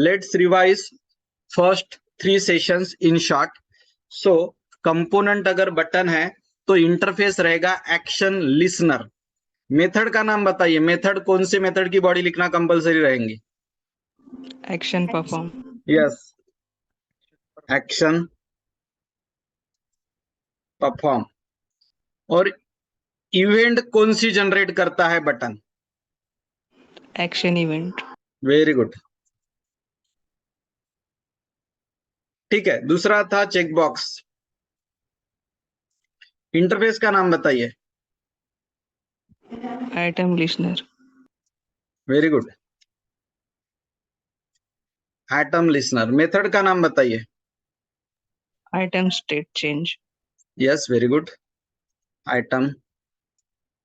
Let's revise first 3 sessions in short. So component अगर button है तो इंटरफेस रहेगा एक्शन लिसनर. मेथड का नाम बताइए. मेथड कौन से मेथड की बॉडी लिखना कंपलसरी रहेंगी? Action perform. Yes, action perform. और इवेंट कौन सी जनरेट करता है button? Action event. Very good. ठीक है, दूसरा था चेकबॉक्स. इंटरफेस का नाम बताइए. Item listener. Very good. Atom listener. Method का नाम बताइए. Item state change. Yes, very good. Item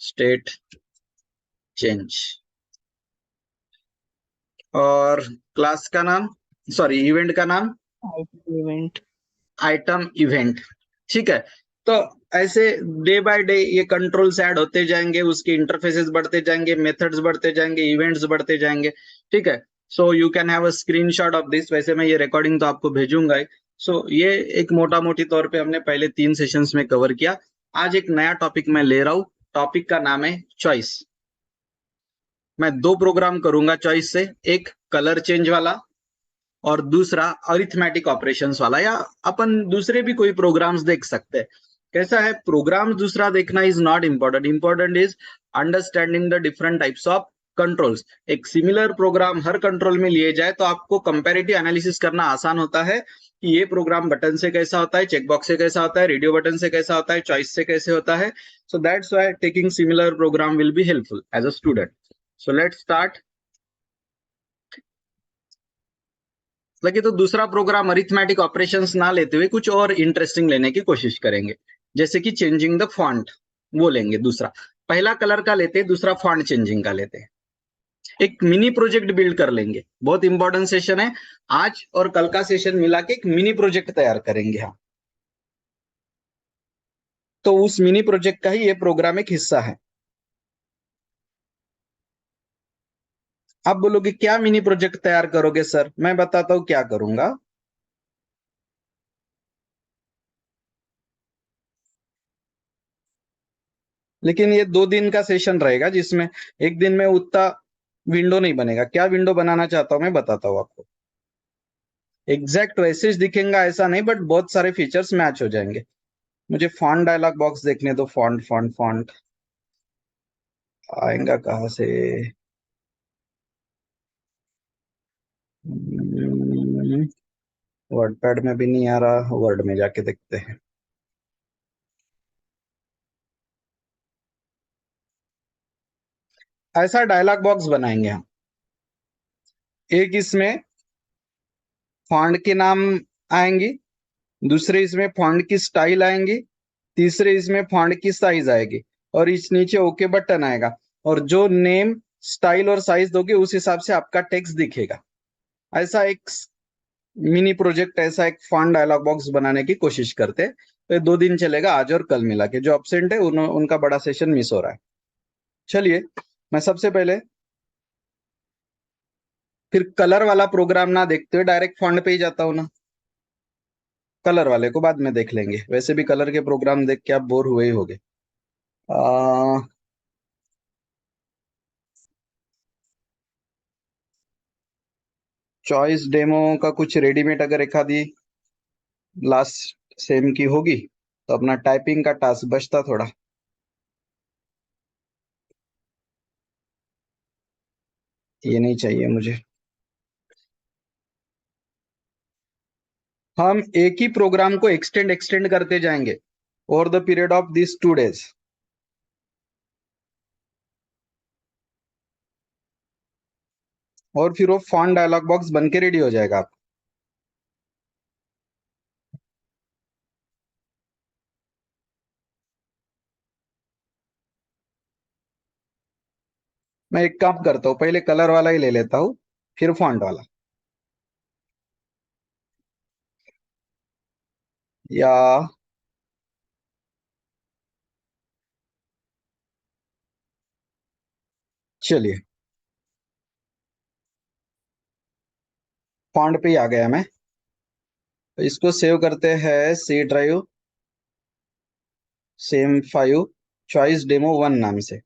state change. और क्लास का नाम, सॉरी इवेंट का नाम आइटम इवेंट. Item event. ठीक है, तो ऐसे डे बाय डे ये कंट्रोल्स ऐड होते जाएंगे, उसके इंटरफेसेस बढ़ते जाएंगे, मेथड्स बढ़ते जाएंगे, इवेंट्स बढ़ते जाएंगे. ठीक है, so you can have a screenshot of this. वैसे मैं ये रिकॉर्डिंग तो आपको भेजूंगा ही. सो ये एक मोटा मोटी तौर पे हमने पहले 3 सेशंस में कवर किया. आज एक नया टॉपिक मैं ले रहा हूं. टॉपिक का नाम है चॉइस. मैं 2 प्रोग्राम करूंगा चॉइस से. एक कलर चेंज वाला और दूसरा अरिथमेटिक ऑपरेशंस वाला, या अपन दूसरे भी कोई प्रोग्राम्स देख सकते हैं. कैसा है, प्रोग्राम्स दूसरा देखना is not important. Important is understanding the different types of controls. एक सिमिलर प्रोग्राम हर कंट्रोल में लिए जाए तो आपको कंपैरेटिव एनालिसिस करना आसान होता है कि ये प्रोग्राम बटन से कैसा होता है, चेकबॉक्स से कैसा होता है, रेडियो बटन से कैसा होता है, चॉइस से कैसे होता है. So that's why taking similar programme will be helpful as a student. So let's start. लगे तो दूसरा प्रोग्राम अरिथमेटिक ऑपरेशंस ना लेते हुए कुछ और इंटरेस्टिंग लेने की कोशिश करेंगे, जैसे कि चेंजिंग द फॉन्ट. वो लेंगे दूसरा. पहला कलर का लेते हैं, दूसरा फॉन्ट चेंजिंग का लेते हैं. एक मिनी प्रोजेक्ट बिल्ड कर लेंगे. बहुत इंपॉर्टेंट सेशन है. आज और कल का सेशन मिला के एक मिनी प्रोजेक्ट तैयार करेंगे हम. तो उस मिनी प्रोजेक्ट का ही ये प्रोग्राम एक हिस्सा है. आप बोलोगे क्या मिनी प्रोजेक्ट तैयार करोगे सर? मैं बताता हूं क्या करूंगा. लेकिन ये 2 दिन का सेशन रहेगा, जिसमें एक दिन में उतना विंडो नहीं बनेगा. क्या विंडो बनाना चाहता हूं मैं बताता हूं आपको. एग्जैक्ट वैसे ही दिखेगा ऐसा नहीं, बट बहुत सारे फीचर्स मैच हो जाएंगे. मुझे फॉन्ट डायलॉग बॉक्स देखने दो. फॉन्ट फॉन्ट फॉन्ट आएगा कहां से? वर्डपैड में भी नहीं आ रहा. वर्ड में जाके देखते हैं. ऐसा डायलॉग बॉक्स बनाएंगे हम. एक इसमें फॉन्ट के नाम आएंगी, दूसरे इसमें फॉन्ट की स्टाइल आएंगी, तीसरे इसमें फॉन्ट की साइज आएगी, और इस नीचे ओके बटन आएगा. और जो नेम, स्टाइल और साइज दोगे उस हिसाब से आपका टेक्स्ट दिखेगा. ऐसा एक मिनी प्रोजेक्ट, ऐसा एक फॉन्ट डायलॉग बॉक्स बनाने की कोशिश करते हैं. तो 2 दिन चलेगा, आज और कल मिला के. जो एब्सेंट है उनका बड़ा सेशन मिस हो रहा है. चलिए, मैं सबसे पहले फिर कलर वाला प्रोग्राम ना देखते हुए डायरेक्ट फॉन्ट पे ही जाता हूं ना. कलर वाले को बाद में देख लेंगे. वैसे भी कलर के प्रोग्राम देख के आप बोर हुए ही होगे. चॉइस डेमो का कुछ रेडीमेड अगर एक आधी लास्ट सेम की होगी तो अपना टाइपिंग का टास्क बचता थोड़ा. ये नहीं चाहिए मुझे. हम एक ही प्रोग्राम को एक्सटेंड करते जाएंगे over the period of this 2 days. और फिर वो फॉन्ट डायलॉग बॉक्स बन के रेडी हो जाएगा. आप मैं एक काम करता हूँ, पहले कलर वाला ही ले लेता हूँ, फिर फॉन्ट वाला. या चलिए, फॉन्ट पे ही आ गया मैं। तो इसको सेव करते हैं C drive, same five, choice demo 1 नाम से।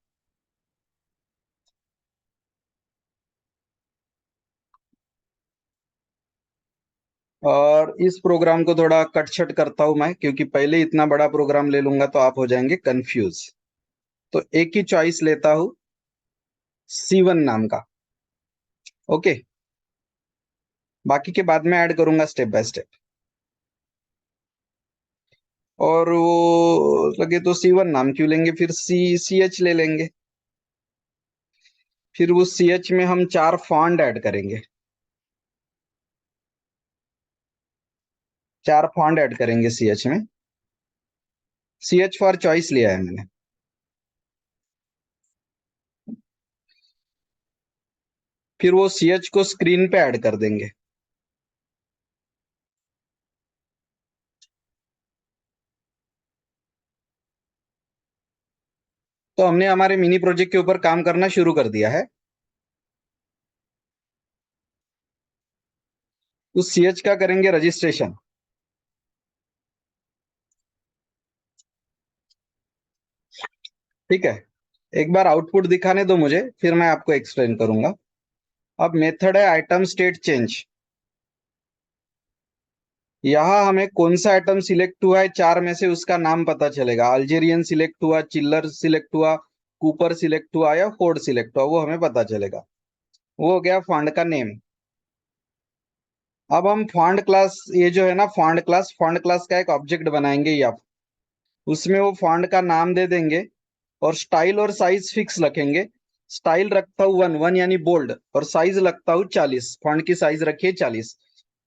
और इस प्रोग्राम को थोड़ा कट छट करता हूं मैं, क्योंकि पहले इतना बड़ा प्रोग्राम ले लूंगा तो आप हो जाएंगे कंफ्यूज। तो एक ही चॉइस लेता हूं, C1 नाम का। ओके, बाकी के बाद में ऐड करूंगा स्टेप बाय स्टेप। और वो लगे तो C1 नाम क्यों लेंगे, फिर CH ले लेंगे। फिर वो CH में हम 4 फॉन्ट ऐड करेंगे, 4 फॉन्ट ऐड करेंगे CH में। CH फॉर चॉइस लिया है मैंने। फिर वो CH को स्क्रीन पे ऐड कर देंगे। तो हमने हमारे मिनी प्रोजेक्ट के ऊपर काम करना शुरू कर दिया है। उस CH का करेंगे रजिस्ट्रेशन। ठीक है, एक बार आउटपुट दिखाने दो मुझे, फिर मैं आपको एक्सप्लेन करूंगा। अब मेथड है आइटम स्टेट चेंज। यहाँ हमें कौन सा आइटम सिलेक्ट हुआ है 4 में से उसका नाम पता चलेगा। अल्जेरियन सिलेक्ट हुआ, चिल्लर सिलेक्ट हुआ, कूपर सिलेक्ट हुआ या फोर्ड सिलेक्ट हुआ, वो हमें पता चलेगा। वो हो गया फॉन्ट का नेम। अब हम फॉन्ट क्लास, ये जो है ना फॉन्ट क्लास का एक ऑब्जेक्ट बनाएंगे या उसमें वो फॉन्ट का नाम दे देंगे और स्टाइल और साइज फिक्स रखेंगे। स्टाइल रखता हूँ 1 यानी बोल्ड, और साइज लगता हूँ 40। फॉन्ट की साइज रखिए 40।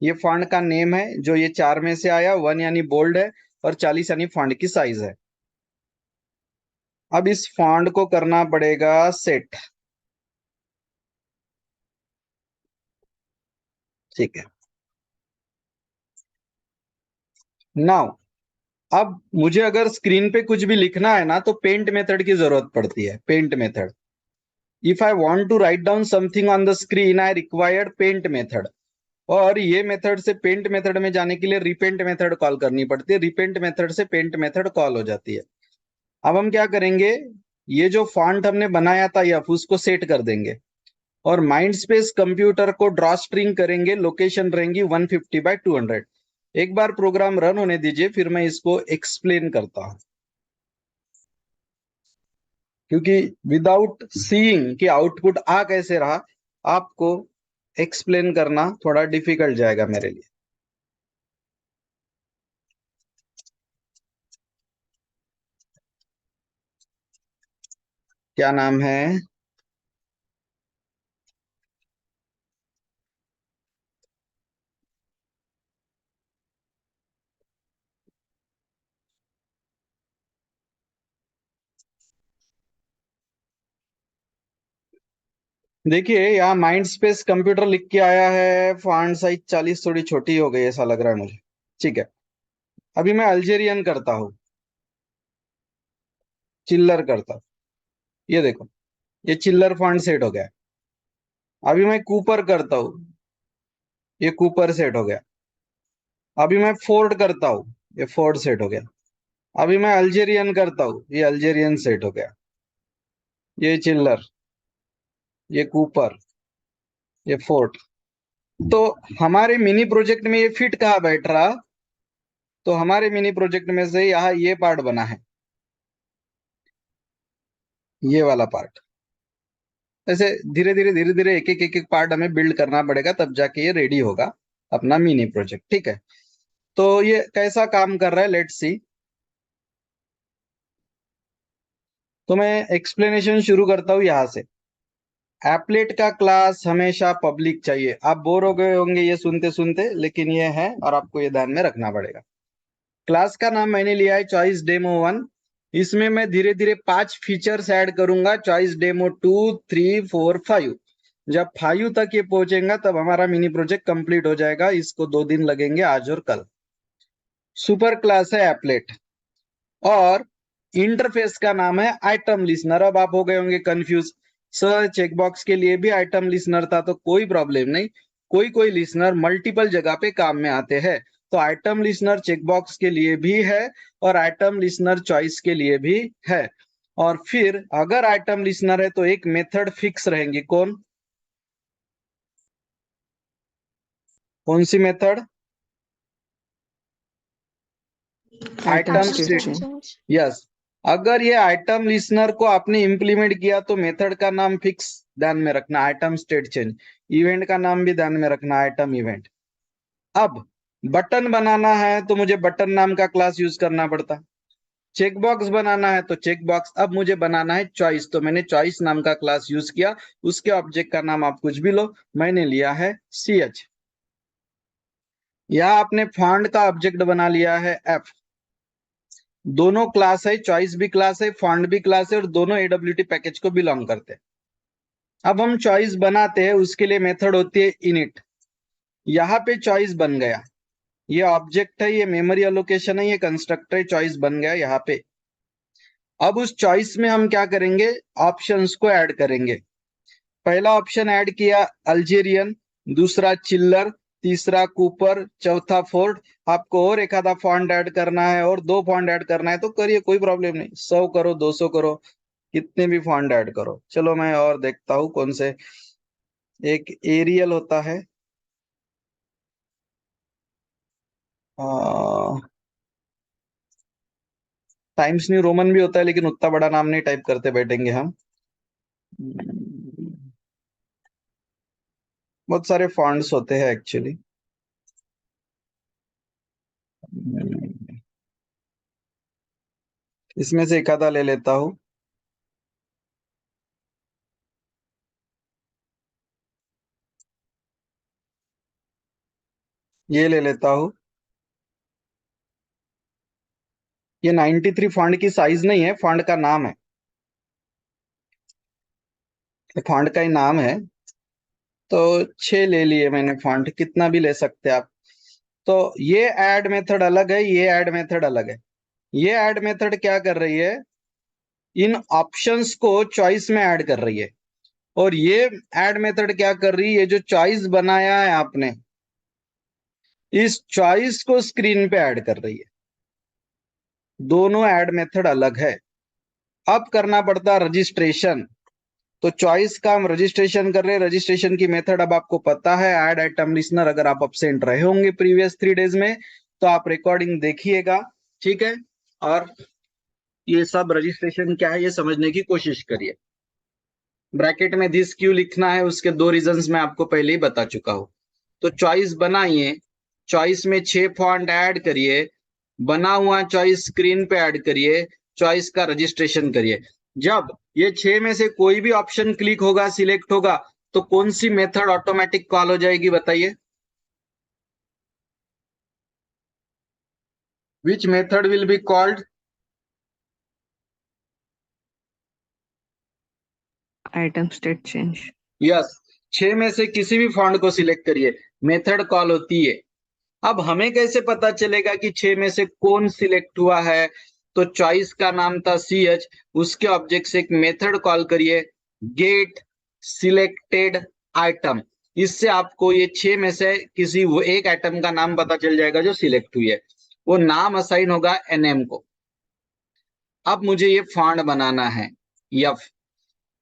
ये फॉन्ट का नेम है जो ये 4 में से आया। 1 यानी बोल्ड है और 40 यानी फॉन्ट की साइज है। अब इस फॉन्ट को करना पड़ेगा सेट। ठीक है, नाउ अब मुझे अगर स्क्रीन पे कुछ भी लिखना है ना, तो पेंट मेथड की जरूरत पड़ती है। Paint method, if I want to write down something on the screen I required paint method. और ये मेथड से पेंट मेथड में जाने के लिए रिपेंट मेथड कॉल करनी पड़ती है। रिपेंट मेथड से पेंट मेथड कॉल हो जाती है। अब हम क्या करेंगे, ये जो फॉन्ट हमने बनाया था या उसको सेट कर देंगे और माइंड स्पेस कंप्यूटर को ड्रॉ स्ट्रिंग करेंगे। लोकेशन रहेंगी 150/200। एक बार प्रोग्राम रन होने दीजिए, फिर मैं इसको एक्सप्लेन करता हूं, क्योंकि विदाउट सीइंग कि आउटपुट आ कैसे रहा, आपको एक्सप्लेन करना थोड़ा डिफिकल्ट जाएगा मेरे लिए। क्या नाम है? देखिए यहाँ माइंड स्पेस कंप्यूटर लिख के आया है। फॉन्ट साइज 40 थोड़ी छोटी हो गई ऐसा लग रहा है मुझे। ठीक है, अभी मैं अल्जेरियन करता हूँ, चिल्लर करता हूँ। ये देखो, ये चिल्लर फॉन्ट सेट हो गया। अभी मैं कूपर करता हूँ, ये कूपर सेट हो गया। अभी मैं फोर्ड करता हूँ, ये फोर्ड सेट हो गया। अभी मैं अल्जेरियन करता हूँ, ये अल्जेरियन सेट हो गया। ये चिल्लर, ये कूपर, ये फोर्ट। तो हमारे मिनी प्रोजेक्ट में ये फिट कहाँ बैठ रहा? तो हमारे मिनी प्रोजेक्ट में से यहाँ ये पार्ट बना है, ये वाला पार्ट। ऐसे धीरे धीरे एक एक पार्ट हमें बिल्ड करना पड़ेगा, तब जाके ये रेडी होगा अपना मिनी प्रोजेक्ट। ठीक है, तो ये कैसा काम कर रहा है लेट्स सी। तो मैं एक्सप्लेनेशन शुरू करता हूँ यहाँ से। एप्लेट का क्लास हमेशा पब्लिक चाहिए। आप बोर हो गए होंगे ये सुनते सुनते, लेकिन ये है और आपको ये ध्यान में रखना पड़ेगा। क्लास का नाम मैंने लिया है चॉइस डेमो 1। इसमें मैं धीरे धीरे 5 फीचर्स ऐड करूंगा। Choice demo 2, 3, 4, 5। जब 5 तक ये पहुंचेगा तब हमारा मिनी प्रोजेक्ट कंप्लीट हो जाएगा। इसको 2 दिन लगेंगे, आज और कल। सुपर क्लास है एप्लेट, और इंटरफेस का नाम है आइटम लिस्नर। अब आप हो गए होंगे कंफ्यूज, सर चेकबॉक्स के लिए भी आइटम लिस्नर था तो कोई प्रॉब्लम नहीं। कोई कोई लिसनर मल्टीपल जगह पे काम में आते हैं। तो आइटम लिसनर चेकबॉक्स के लिए भी है और आइटम लिसनर चॉइस के लिए भी है। और फिर अगर आइटम लिसनर है तो एक मेथड फिक्स रहेंगी। कौन सी method? Item item state state. change. Yes, अगर ये आइटम लिसनर को आपने इंप्लीमेंट किया तो मेथड का नाम फिक्स ध्यान में रखना, आइटम स्टेट चेंज। इवेंट का नाम भी ध्यान में रखना, आइटम इवेंट। अब बटन बनाना है तो मुझे बटन नाम का क्लास यूज करना पड़ता। चेकबॉक्स बनाना है तो चेकबॉक्स। अब मुझे बनाना है चॉइस, तो मैंने चॉइस नाम का क्लास यूज किया। उसके ऑब्जेक्ट का नाम आप कुछ भी लो, मैंने लिया है ch। यहां आपने फॉन्ट का ऑब्जेक्ट बना लिया है f। दोनों क्लास है, चॉइस भी क्लास है, फॉन्ट भी क्लास है, और दोनों AWT पैकेज को बिलोंग करते हैं। अब हम चॉइस बनाते हैं, उसके लिए मेथड होती है init। यहाँ पे चॉइस बन गया, ये ऑब्जेक्ट है, ये मेमोरी एलोकेशन है, ये कंस्ट्रक्टर चॉइस बन गया यहाँ पे। अब उस चॉइस में हम क्या करेंगे, ऑप्शंस को ऐड करेंगे। पहला ऑप्शन ऐड किया अल्जेरियन, दूसरा चिल्लर, तीसरा कूपर, चौथा फोर्ड। आपको और एक आधा फॉन्ट ऐड करना है और 2 फॉन्ट ऐड करना है तो करिए, कोई प्रॉब्लम नहीं। 100 करो, 200 करो, कितने भी फॉन्ट ऐड करो। चलो मैं और देखता हूँ कौन से। एक एरियल होता है, टाइम्स न्यू रोमन भी होता है, लेकिन उतना बड़ा नाम नहीं टाइप करते बैठेंगे हम। बहुत सारे फॉन्ट्स होते हैं एक्चुअली। इसमें से एक आधा ले लेता हूँ। ये ले लेता हूँ। ये 93 फॉन्ट की साइज नहीं है, फॉन्ट का नाम है, फॉन्ट का ही नाम है। तो 6 ले लिए मैंने फॉन्ट, कितना भी ले सकते हैं आप। तो ये ऐड मेथड अलग है, ये ऐड मेथड अलग है। ये ऐड मेथड क्या कर रही है, इन ऑप्शंस को चॉइस में ऐड कर रही है। और ये ऐड मेथड क्या कर रही है, जो चॉइस बनाया है आपने, इस चॉइस को स्क्रीन पे ऐड कर रही है। दोनों ऐड मेथड अलग है। अब करना पड़ता रजिस्ट्रेशन। तो चॉइस का हम रजिस्ट्रेशन कर रहे हैं। रजिस्ट्रेशन की मेथड अब आपको पता है, ऐड आइटम लिस्नर। अगर आप अब्सेंट रहे होंगे प्रीवियस 3 डेज में तो आप रिकॉर्डिंग देखिएगा, ठीक है। और ये सब रजिस्ट्रेशन क्या है ये समझने की कोशिश करिए। ब्रैकेट में दिस क्यों लिखना है, उसके 2 रीजंस मैं आपको पहले ही बता चुका हूं। तो चॉइस बनाइए, चॉइस में 6 फॉन्ट ऐड करिए, बना हुआ चॉइस स्क्रीन पे ऐड करिए, चॉइस का रजिस्ट्रेशन करिए। जब ये 6 में से कोई भी ऑप्शन क्लिक होगा, सिलेक्ट होगा, तो कौन सी मेथड ऑटोमेटिक कॉल हो जाएगी बताइए? Which method will be called? Item state change. Yes, 6 में से किसी भी फॉन्ट को सिलेक्ट करिए, मेथड कॉल होती है। अब हमें कैसे पता चलेगा कि 6 में से कौन सिलेक्ट हुआ है? तो चॉइस का नाम था ch, उसके ऑब्जेक्ट से एक मेथड कॉल करिए, गेट सिलेक्टेड आइटम। इससे आपको ये 6 में से किसी वो एक आइटम का नाम पता चल जाएगा जो सिलेक्ट हुई है। वो नाम असाइन होगा nm को। अब मुझे ये फॉन्ट बनाना है f।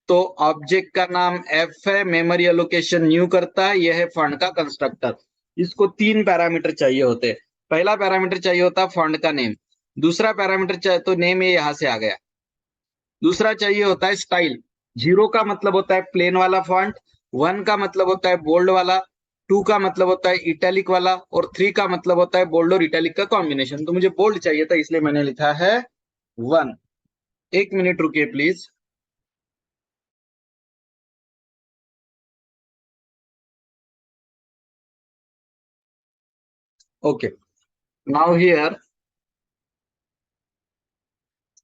तो ऑब्जेक्ट का नाम f है, मेमोरी एलोकेशन न्यू करता है, यह है फॉन्ट का कंस्ट्रक्टर। इसको 3 पैरामीटर चाहिए होते हैं। पहला पैरामीटर चाहिए होता है फॉन्ट का नेम। दूसरा पैरामीटर चाहिए, तो नेम ये यहां से आ गया। दूसरा चाहिए होता है स्टाइल। 0 का मतलब होता है प्लेन वाला फॉन्ट, 1 का मतलब होता है बोल्ड वाला, 2 का मतलब होता है इटैलिक वाला, और 3 का मतलब होता है बोल्ड और इटैलिक का कॉम्बिनेशन। तो मुझे बोल्ड चाहिए था, इसलिए मैंने लिखा है 1। 1 मिनट रुकिए प्लीज। ओके, नाउ हियर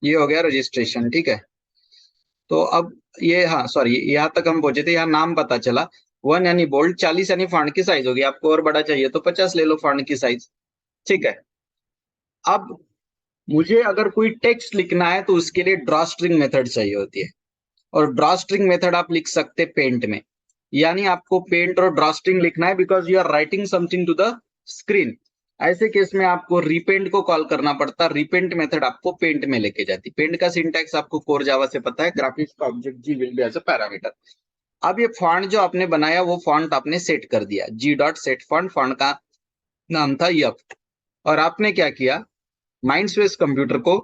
ये हो गया रजिस्ट्रेशन, ठीक है। तो अब ये, हाँ सॉरी, यहाँ तक हम पहुंचे थे, यहाँ नाम पता चला। 1 यानी बोल्ड, 40 यानी फॉन्ट की साइज होगी। आपको और बड़ा चाहिए तो 50 ले लो फॉन्ट की साइज, ठीक है। अब मुझे अगर कोई टेक्स्ट लिखना है तो उसके लिए ड्रॉ स्ट्रिंग मेथड चाहिए होती है। और ड्रॉ स्ट्रिंग मेथड आप लिख सकते पेंट में। यानी आपको पेंट और ड्राफ्टिंग लिखना है because you are writing something to the screen. ऐसे केस में आपको रिपेंट को कॉल करना पड़ता, रिपेंट मेथड आपको पेंट में लेके जाती। पेंट का सिंटैक्स आपको कोर जावा से पता है, ग्राफिक्स का object G will be as a parameter. अब ये फॉन्ट जो आपने बनाया वो फॉन्ट आपने सेट कर दिया, जी डॉट सेट फॉन्ट, फॉन्ट का नाम था यप। और आपने क्या किया, माइंडस्पेस कंप्यूटर को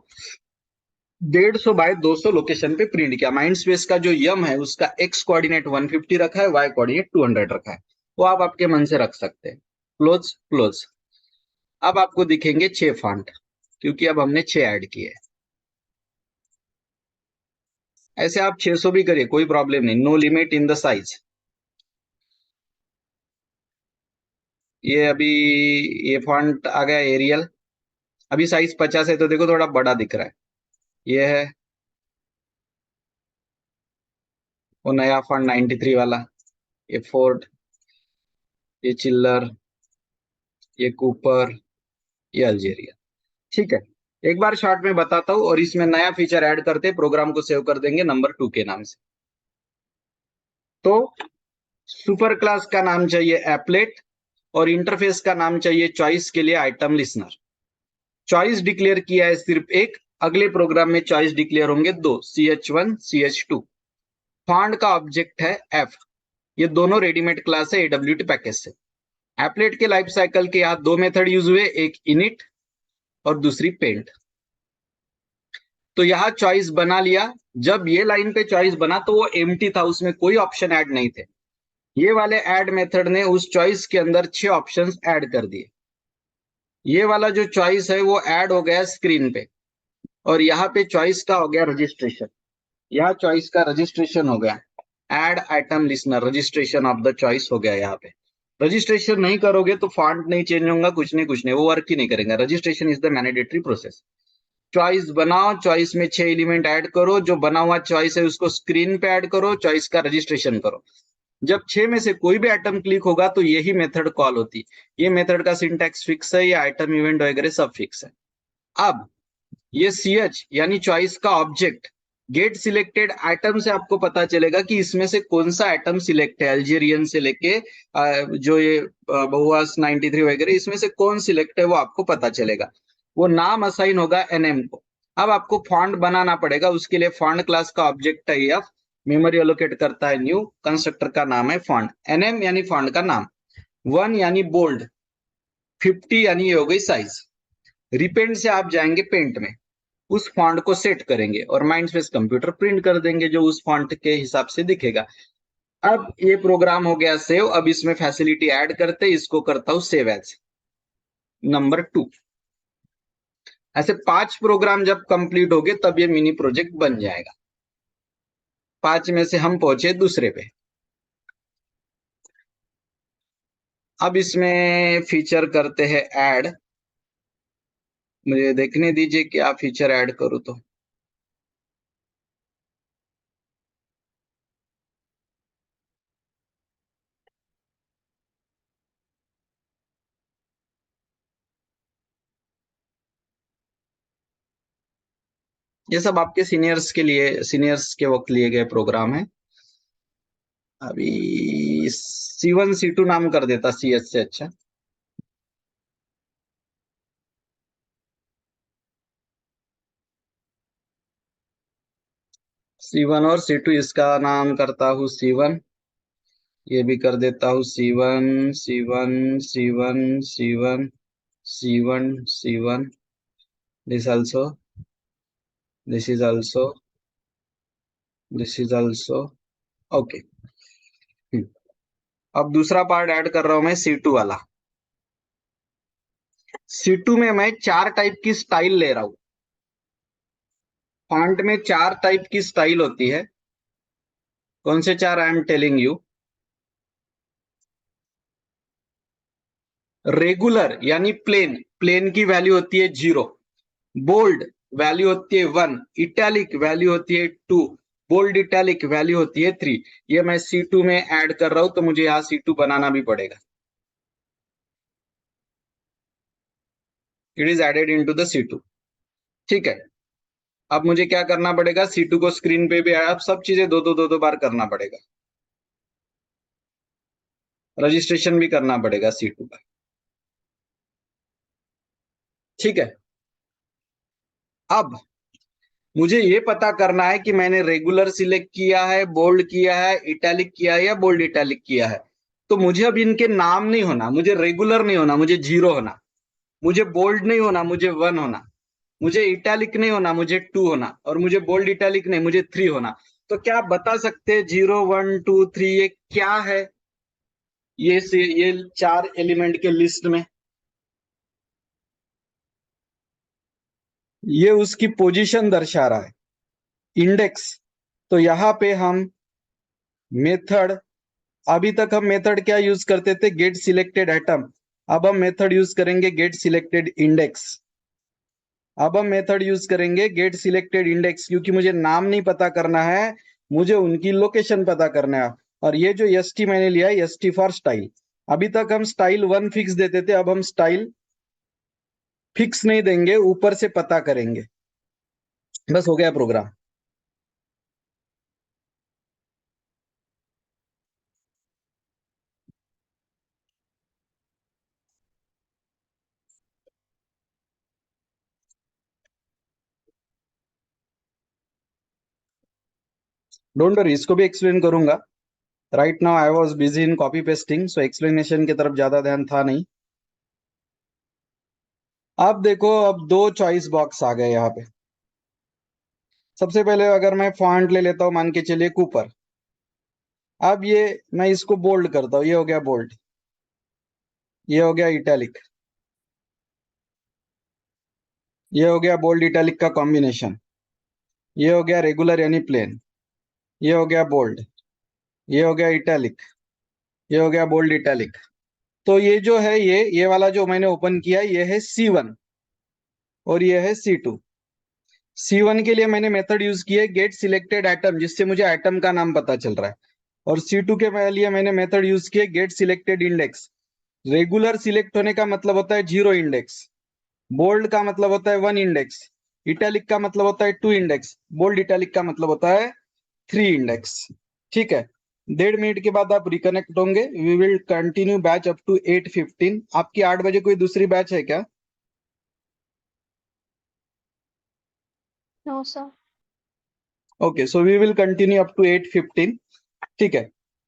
150 बाय 200 लोकेशन पे प्रिंट किया। माइंडस्पेस का जो यम है उसका एक्स कोऑर्डिनेट 150 रखा है, वाई कोऑर्डिनेट 200 रखा है, वो आप आपके मन से रख सकते हैं। Close close. अब आपको दिखेंगे 6 फॉन्ट, क्योंकि अब हमने 6 ऐड किए। ऐसे आप 600 भी करिए, कोई प्रॉब्लम नहीं, no limit in the size. ये अभी ये फॉन्ट आ गया एरियल, अभी साइज 50 है तो देखो थोड़ा बड़ा दिख रहा है। ये है वो नया फॉन्ट 93 वाला, ये फोर्ड, ये चिल्लर, ये कूपर, ये अल्जेरिया। ठीक है, एक बार शॉर्ट में बताता हूं, और इसमें नया फीचर ऐड करते प्रोग्राम को सेव कर देंगे नंबर 2 के नाम से। तो सुपर क्लास का नाम चाहिए एप्लेट, और इंटरफेस का नाम चाहिए चॉइस के लिए आइटम लिसनर। चॉइस डिक्लेयर किया है सिर्फ एक, अगले प्रोग्राम में चॉइस डिक्लेयर होंगे 2, CH1 CH2। फॉन्ट का ऑब्जेक्ट है एफ, ये दोनों रेडीमेड क्लास है AWT पैकेज से। एप्लेट के लाइफ साइकिल के यहाँ 2 मेथड यूज हुए, एक इनिट और दूसरी पेंट। तो यहाँ चॉइस बना लिया, जब ये लाइन पे चॉइस बना तो वो एम्प्टी था, उसमें कोई ऑप्शन ऐड नहीं थे। ये वाले ऐड मेथड ने उस चॉइस के अंदर 6 ऑप्शंस ऐड कर दिए। ये वाला जो चॉइस है वो ऐड हो गया स्क्रीन पे, और यहाँ पे चॉइस का हो गया रजिस्ट्रेशन। यहाँ चॉइस का रजिस्ट्रेशन हो गया, add item listener, registration of the choice हो गया। यहाँ पे रजिस्ट्रेशन नहीं करोगे तो फॉन्ट नहीं चेंज होगा, कुछ नहीं, वो वर्क ही नहीं करेंगे। Registration is the mandatory process. Choice बनाओ, चॉइस में 6 एलिमेंट ऐड करो, जो बना हुआ चॉइस है उसको स्क्रीन पे ऐड करो, चॉइस का रजिस्ट्रेशन करो। जब 6 में से कोई भी आइटम क्लिक होगा तो यही मेथड कॉल होती। ये मेथड का सिंटैक्स फिक्स है, ये आइटम इवेंट वगैरह सब फिक्स है। अब ये CH यानी चॉइस का ऑब्जेक्ट गेट सिलेक्टेड आइटम से आपको पता चलेगा कि इसमें से कौन सा आइटम सिलेक्ट है, अल्जेरियन से लेके जो ये बहुआस 93 वगैरह, इसमें से कौन सिलेक्ट है वो आपको पता चलेगा। वो नाम असाइन होगा NM को। अब आपको फॉन्ट बनाना पड़ेगा, उसके लिए फॉन्ट क्लास का ऑब्जेक्ट है एफ, मेमोरी एलोकेट करता है न्यू, कंस्ट्रक्टर का नाम है फॉन्ट। NM यानी फॉन्ट का नाम, 1 यानी बोल्ड, 50 यानी ये हो गई साइज। रिपेंट से आप जाएंगे पेंट में, उस फॉन्ट को सेट करेंगे और माइंडस्पेस कंप्यूटर प्रिंट कर देंगे जो उस फॉन्ट के हिसाब से दिखेगा। अब ये प्रोग्राम हो गया सेव। अब इसमें फैसिलिटी ऐड करते, इसको करता हूं सेव एज नंबर 2। ऐसे 5 प्रोग्राम जब कंप्लीट हो गए तब ये मिनी प्रोजेक्ट बन जाएगा। 5 में से हम पहुंचे दूसरे पे। अब इसमें फीचर करते हैं ऐड, मुझे देखने दीजिए क्या फीचर ऐड करूं तो। ये सब आपके सीनियर्स के लिए, सीनियर्स के वक्त लिए गए प्रोग्राम है। अभी C1 C2 नाम कर देता CS से अच्छा। C1 और C2, इसका नाम करता हूँ C1, ये भी कर देता हूँ C1 C1 C1 C1 C1 C1, this also, this is also, this is also, okay. अब दूसरा पार्ट ऐड कर रहा हूं मैं C2 वाला। C2 में मैं 4 टाइप की स्टाइल ले रहा हूं। फॉन्ट में 4 टाइप की स्टाइल होती है। कौन से 4 I am telling you. Regular यानी प्लेन, प्लेन की वैल्यू होती है 0। बोल्ड वैल्यू होती है 1, इटैलिक वैल्यू होती है 2, बोल्ड इटैलिक वैल्यू होती है 3। ये मैं C2 में ऐड कर रहा हूं तो मुझे यहाँ C2 बनाना भी पड़ेगा। It is added into the C2। ठीक है, अब मुझे क्या करना पड़ेगा, C2 को स्क्रीन पे भी अब सब चीजें दो दो बार करना पड़ेगा। रजिस्ट्रेशन भी करना पड़ेगा C2 का। ठीक है, अब मुझे ये पता करना है कि मैंने रेगुलर सिलेक्ट किया है, बोल्ड किया है, इटैलिक किया है या बोल्ड इटैलिक किया है। तो मुझे अब इनके नाम नहीं होना, मुझे रेगुलर नहीं होना, मुझे 0 होना, मुझे बोल्ड नहीं होना, मुझे 1 होना, मुझे इटैलिक नहीं होना, मुझे 2 होना, और मुझे बोल्ड इटैलिक नहीं, मुझे 3 होना। तो क्या आप बता सकते हैं 0 1 2 3 ये क्या है? ये 4 एलिमेंट के लिस्ट में ये उसकी पोजीशन दर्शा रहा है, इंडेक्स। तो यहां पे हम मेथड, अभी तक हम मेथड क्या यूज करते थे, गेट सिलेक्टेड एटम। अब हम मेथड यूज करेंगे गेट सिलेक्टेड इंडेक्स। अब हम मेथड यूज करेंगे गेट सिलेक्टेड इंडेक्स, क्योंकि मुझे नाम नहीं पता करना है, मुझे उनकी लोकेशन पता करना है। और ये जो एसटी मैंने लिया है, एसटी फॉर स्टाइल। अभी तक हम स्टाइल 1 फिक्स देते थे, अब हम स्टाइल फिक्स नहीं देंगे, ऊपर से पता करेंगे। बस हो गया प्रोग्राम। डोंट वरी, इसको भी एक्सप्लेन करूंगा। Right now I was busy in copy pasting, so explanation की तरफ ज्यादा ध्यान था नहीं। अब देखो, अब 2 चॉइस बॉक्स आ गए यहाँ पे। सबसे पहले अगर मैं फॉन्ट ले लेता हूं, मान के चलिए कूपर। अब ये मैं इसको बोल्ड करता हूं, ये हो गया बोल्ड, ये हो गया इटैलिक, ये हो गया बोल्ड इटैलिक का कॉम्बिनेशन, ये हो गया रेगुलर यानी प्लेन, ये हो गया बोल्ड, ये हो गया इटैलिक, ये हो गया बोल्ड इटैलिक। तो ये जो है, ये वाला जो मैंने ओपन किया, ये है C1 और ये है C2। C1 के लिए मैंने मेथड यूज किया गेट सिलेक्टेड एटम, जिससे मुझे एटम का नाम पता चल रहा है। और C2 के लिए मैंने मेथड यूज किया get selected index. Regular select होने का मतलब होता है 0 इंडेक्स, बोल्ड का मतलब होता है 1 इंडेक्स, इटैलिक का मतलब होता है 2 इंडेक्स, बोल्ड इटैलिक का मतलब होता है 3 इंडेक्स। ठीक है, 1.5 मिनट के बाद आप रिकनेक्ट होंगे। We will continue batch up to 8:15। आपकी 8 बजे कोई दूसरी बैच है क्या? No sir. Okay, so we will continue up to 8:15। ठीक है,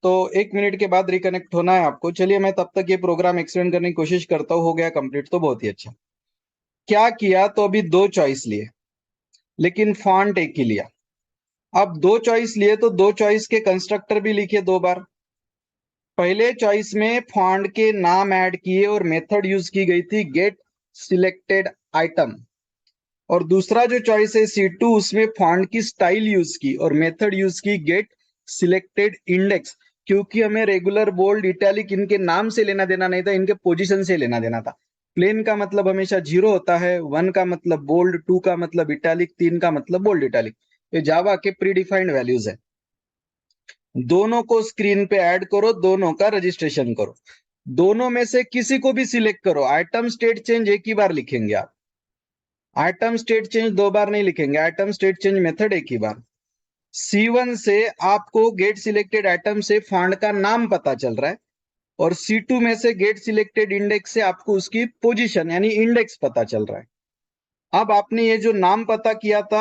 तो 1 मिनट के बाद रिकनेक्ट होना है आपको। चलिए मैं तब तक ये प्रोग्राम एक्सप्लेन करने की कोशिश करता हूँ। हो गया कंप्लीट तो बहुत ही अच्छा। क्या किया, तो अभी 2 चॉइस लिए, लेकिन फॉन्ट एक ही लिया। अब 2 चॉइस लिए तो 2 चॉइस के कंस्ट्रक्टर भी लिखे 2 बार। पहले चॉइस में फॉन्ट के नाम ऐड किए और मेथड यूज की गई थी गेट सिलेक्टेड आइटम। और दूसरा जो चॉइस है C2, उसमें फॉन्ट की स्टाइल यूज की और मेथड यूज की गेट सिलेक्टेड इंडेक्स। क्योंकि हमें रेगुलर बोल्ड इटैलिक इनके नाम से लेना देना नहीं था, इनके पोजीशन से लेना देना था। प्लेन का मतलब हमेशा 0 होता है, 1 का मतलब बोल्ड, 2 का मतलब इटैलिक, 3 का मतलब बोल्ड इटैलिक। ये जावा के प्री डिफाइंड वैल्यूज है। दोनों को स्क्रीन पे ऐड करो, दोनों का रजिस्ट्रेशन करो, दोनों में से किसी को भी सिलेक्ट करो। आइटम स्टेट चेंज एक ही बार लिखेंगे आप, आइटम स्टेट चेंज 2 बार नहीं लिखेंगे। आइटम स्टेट चेंज मेथड एक ही बार। C1 से आपको गेट सिलेक्टेड आइटम से फॉन्ट का नाम पता चल रहा है, और C2 में से गेट सिलेक्टेड इंडेक्स से आपको उसकी पोजीशन यानी इंडेक्स पता चल रहा है। अब आपने ये जो नाम पता किया था